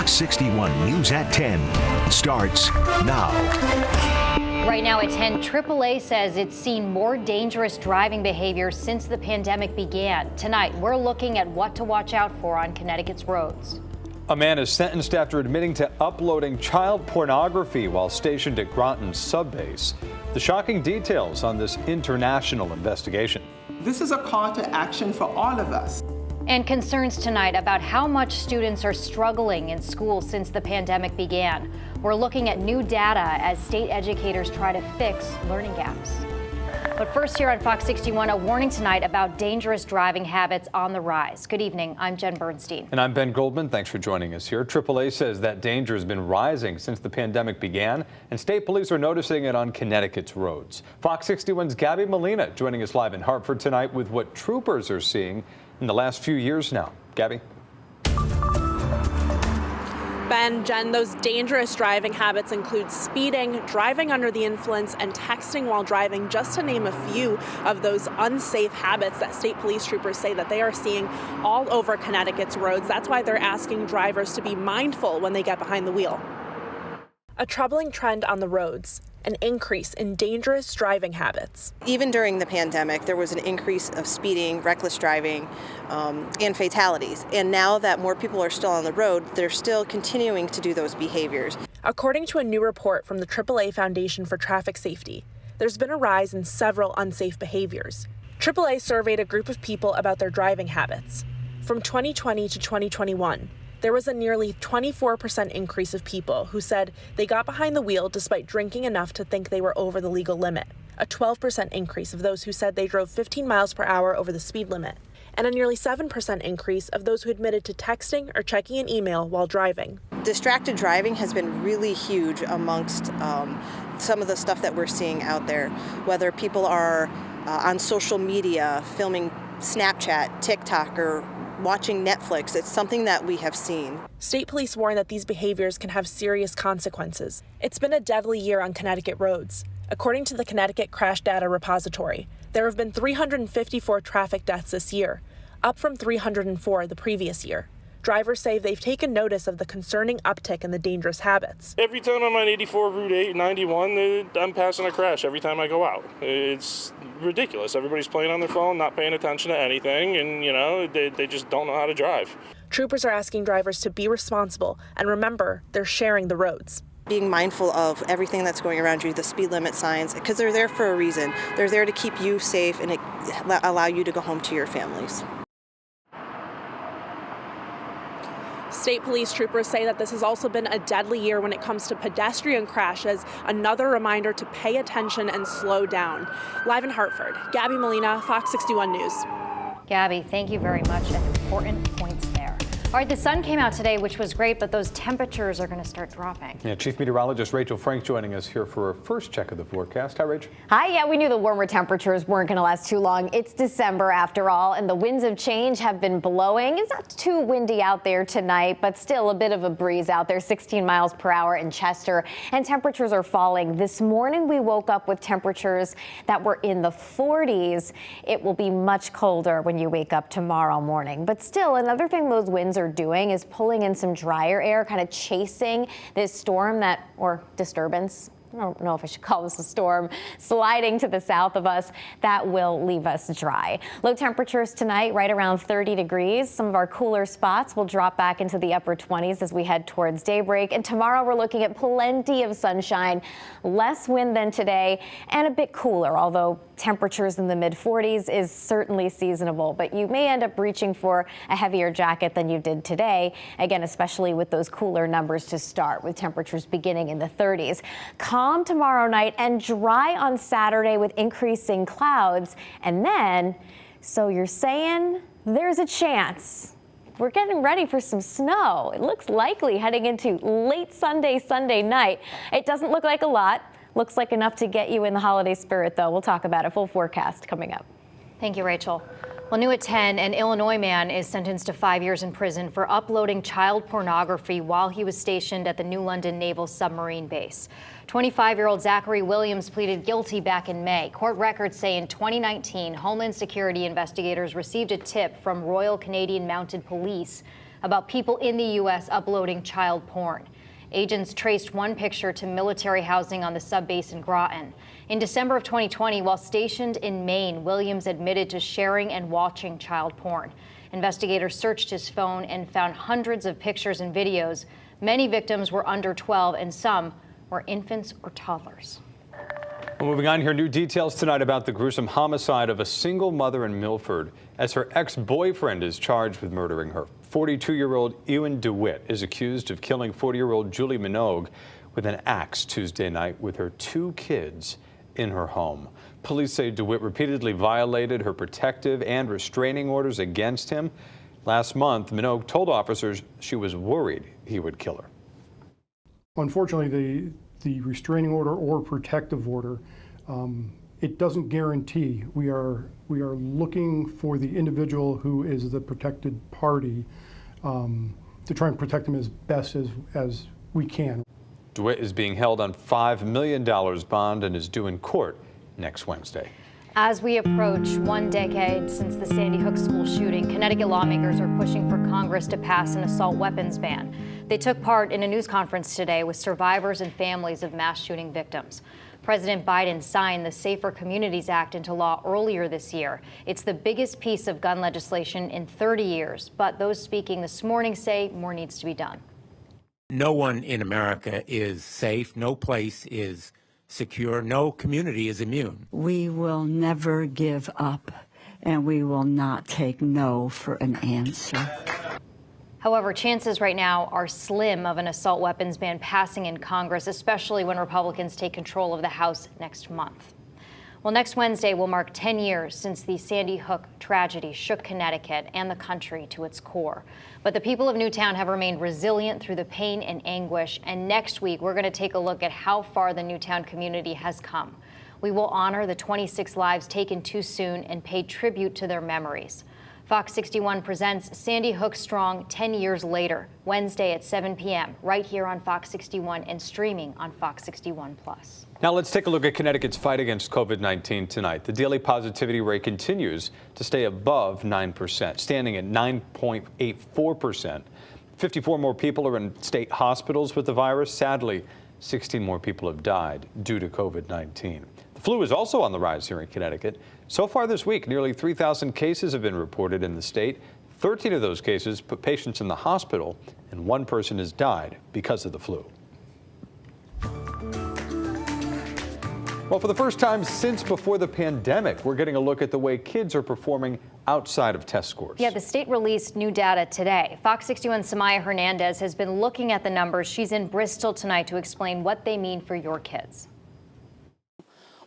Fox 61 News at 10 starts now. Right now at 10, AAA says it's seen more dangerous driving behavior since the pandemic began. Tonight, we're looking at what to watch out for on Connecticut's roads. A man is sentenced after admitting to uploading child pornography while stationed at Groton's subbase. The shocking details on this international investigation. This is a call to action for all of us. And concerns tonight about how much students are struggling in school since the pandemic began. We're looking at new data as state educators try to fix learning gaps. But first, here on Fox 61, a warning tonight about dangerous driving habits on the rise. Good evening. I'm Jen Bernstein. And I'm Ben Goldman. Thanks for joining us here. AAA says that danger has been rising since the pandemic began, and state police are noticing it on Connecticut's roads. Fox 61's Gabby Molina joining us live in Hartford tonight with what troopers are seeing in the last few years now. Gabby? Ben, Jen, those dangerous driving habits include speeding, driving under the influence, and texting while driving, just to name a few of those unsafe habits that state police troopers say that they are seeing all over Connecticut's roads. That's why they're asking drivers to be mindful when they get behind the wheel. A troubling trend on the roads, an increase in dangerous driving habits. Even during the pandemic, there was an increase of speeding, reckless driving, and fatalities. And now that more people are still on the road, they're still continuing to do those behaviors. According to a new report from the AAA Foundation for Traffic Safety, there's been a rise in several unsafe behaviors. AAA surveyed a group of people about their driving habits. From 2020 to 2021, there was a nearly 24% increase of people who said they got behind the wheel despite drinking enough to think they were over the legal limit, a 12% increase of those who said they drove 15 miles per hour over the speed limit, and a nearly 7% increase of those who admitted to texting or checking an email while driving. Distracted driving has been really huge amongst some of the stuff that we're seeing out there, whether people are on social media, filming Snapchat, TikTok, or watching Netflix. It's something that we have seen. State police warn that these behaviors can have serious consequences. It's been a deadly year on Connecticut roads. According to the Connecticut Crash Data Repository, there have been 354 traffic deaths this year, up from 304 the previous year. Drivers say they've taken notice of the concerning uptick in the dangerous habits. Every time I'm on 84, Route 8, 91, I'm passing a crash every time I go out. It's ridiculous. Everybody's playing on their phone, not paying attention to anything, and, they just don't know how to drive. Troopers are asking drivers to be responsible and remember they're sharing the roads. Being mindful of everything that's going around you, the speed limit signs, because they're there for a reason. They're there to keep you safe and allow you to go home to your families. State police troopers say that this has also been a deadly year when it comes to pedestrian crashes, another reminder to pay attention and slow down. Live in Hartford, Gabby Molina, Fox 61 News. Gabby, thank you very much, and important points there. All right, the sun came out today, which was great, but those temperatures are going to start dropping. Yeah, Chief Meteorologist Rachel Frank joining us here for a first check of the forecast. Hi, Rachel. Hi, yeah, we knew the warmer temperatures weren't going to last too long. It's December after all, and the winds of change have been blowing. It's not too windy out there tonight, but still a bit of a breeze out there, 16 miles per hour in Chester, and temperatures are falling. This morning we woke up with temperatures that were in the 40s. It will be much colder when you wake up tomorrow morning, but still another thing those winds are doing is pulling in some drier air, kind of chasing this storm or disturbance. I don't know if I should call this a storm, sliding to the south of us. That will leave us dry. Low temperatures tonight, right around 30 degrees. Some of our cooler spots will drop back into the upper 20s as we head towards daybreak. And tomorrow we're looking at plenty of sunshine, less wind than today, and a bit cooler, although temperatures in the mid 40s is certainly seasonable, but you may end up reaching for a heavier jacket than you did today. Again, especially with those cooler numbers to start, with temperatures beginning in the 30s. Calm tomorrow night and dry on Saturday with increasing clouds. And then, so you're saying there's a chance. We're getting ready for some snow. It looks likely heading into late Sunday night. It doesn't look like a lot. Looks like enough to get you in the holiday spirit, though. We'll talk about it. Full forecast coming up. Thank you, Rachel. Well, new at 10, an Illinois man is sentenced to 5 years in prison for uploading child pornography while he was stationed at the New London Naval Submarine Base. 25-year-old Zachary Williams pleaded guilty back in May. Court records say in 2019, Homeland Security investigators received a tip from Royal Canadian Mounted Police about people in the U.S. uploading child porn. Agents traced one picture to military housing on the subbase in Groton. In December of 2020, while stationed in Maine, Williams admitted to sharing and watching child porn. Investigators searched his phone and found hundreds of pictures and videos. Many victims were under 12 and some were infants or toddlers. Well, moving on here, new details tonight about the gruesome homicide of a single mother in Milford as her ex-boyfriend is charged with murdering her. 42-year-old Ewan DeWitt is accused of killing 40-year-old Julie Minogue with an axe Tuesday night with her 2 kids in her home. Police say DeWitt repeatedly violated her protective and restraining orders against him. Last month, Minogue told officers she was worried he would kill her. Unfortunately, the restraining order or protective order, it doesn't guarantee. We are looking for the individual who is the protected party to try and protect them as best as we can. DeWitt is being held on $5 million bond and is due in court next Wednesday. As we approach 1 decade since the Sandy Hook school shooting, Connecticut lawmakers are pushing for Congress to pass an assault weapons ban. They took part in a news conference today with survivors and families of mass shooting victims. President Biden signed the Safer Communities Act into law earlier this year. It's the biggest piece of gun legislation in 30 years, but those speaking this morning say more needs to be done. No one in America is safe. No place is secure. No community is immune. We will never give up, and we will not take no for an answer. However, chances right now are slim of an assault weapons ban passing in Congress, especially when Republicans take control of the House next month. Well, next Wednesday will mark 10 years since the Sandy Hook tragedy shook Connecticut and the country to its core. But the people of Newtown have remained resilient through the pain and anguish. And next week, we're going to take a look at how far the Newtown community has come. We will honor the 26 lives taken too soon and pay tribute to their memories. Fox 61 presents Sandy Hook Strong 10 years later, Wednesday at 7 p.m., right here on Fox 61 and streaming on Fox 61 Plus. Now let's take a look at Connecticut's fight against COVID-19 tonight. The daily positivity rate continues to stay above 9%, standing at 9.84%. 54 more people are in state hospitals with the virus. Sadly, 16 more people have died due to COVID-19. The flu is also on the rise here in Connecticut. So far this week, nearly 3,000 cases have been reported in the state. 13 of those cases put patients in the hospital, and 1 person has died because of the flu. Well, for the first time since before the pandemic, we're getting a look at the way kids are performing outside of test scores. Yeah, the state released new data today. Fox 61's Samaya Hernandez has been looking at the numbers. She's in Bristol tonight to explain what they mean for your kids.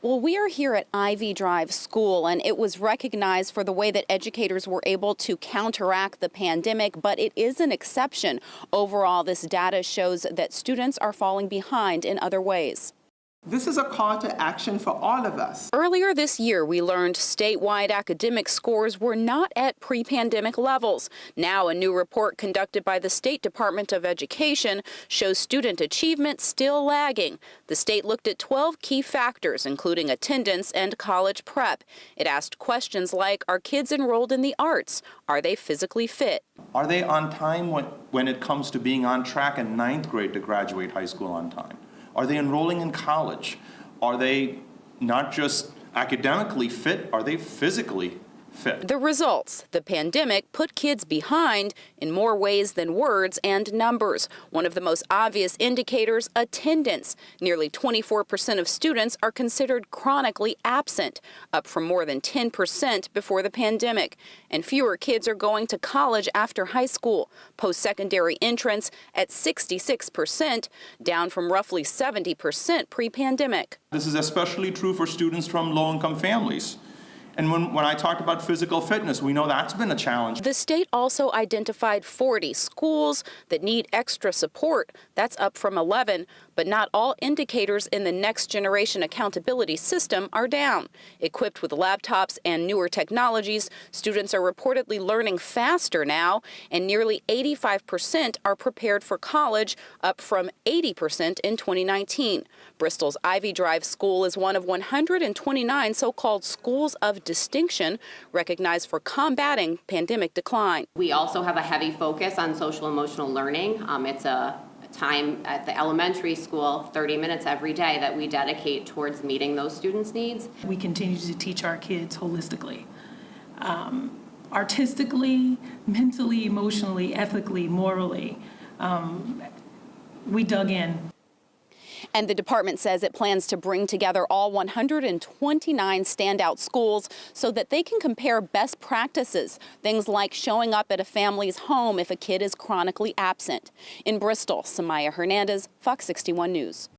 Well, we are here at Ivy Drive School, and it was recognized for the way that educators were able to counteract the pandemic, but it is an exception. Overall, this data shows that students are falling behind in other ways. This is a call to action for all of us. Earlier this year, we learned statewide academic scores were not at pre-pandemic levels. Now, a new report conducted by the State Department of Education shows student achievement still lagging. The state looked at 12 key factors, including attendance and college prep. It asked questions like, are kids enrolled in the arts? Are they physically fit? Are they on time when it comes to being on track in 9th grade to graduate high school on time? Are they enrolling in college? Are they not just academically fit, are they physically fit? The results: the pandemic put kids behind in more ways than words and numbers. One of the most obvious indicators, attendance. Nearly 24% of students are considered chronically absent, up from more than 10% before the pandemic. And fewer kids are going to college after high school. Post-secondary entrance at 66%, down from roughly 70% pre-pandemic. This is especially true for students from low-income families. And when I talked about physical fitness, we know that's been a challenge. The state also identified 40 schools that need extra support. That's up from 11, but not all indicators in the next generation accountability system are down. Equipped with laptops and newer technologies, students are reportedly learning faster now, and nearly 85% are prepared for college, up from 80% in 2019. Bristol's Ivy Drive School is one of 129 so-called schools of distinction recognized for combating pandemic decline. We also have a heavy focus on social emotional learning. It's a time at the elementary school, 30 minutes every day, that we dedicate towards meeting those students' needs. We continue to teach our kids holistically, artistically, mentally, emotionally, ethically, morally. We dug in. And the department says it plans to bring together all 129 standout schools so that they can compare best practices, things like showing up at a family's home if a kid is chronically absent. In Bristol, Samaya Hernandez, Fox 61 News.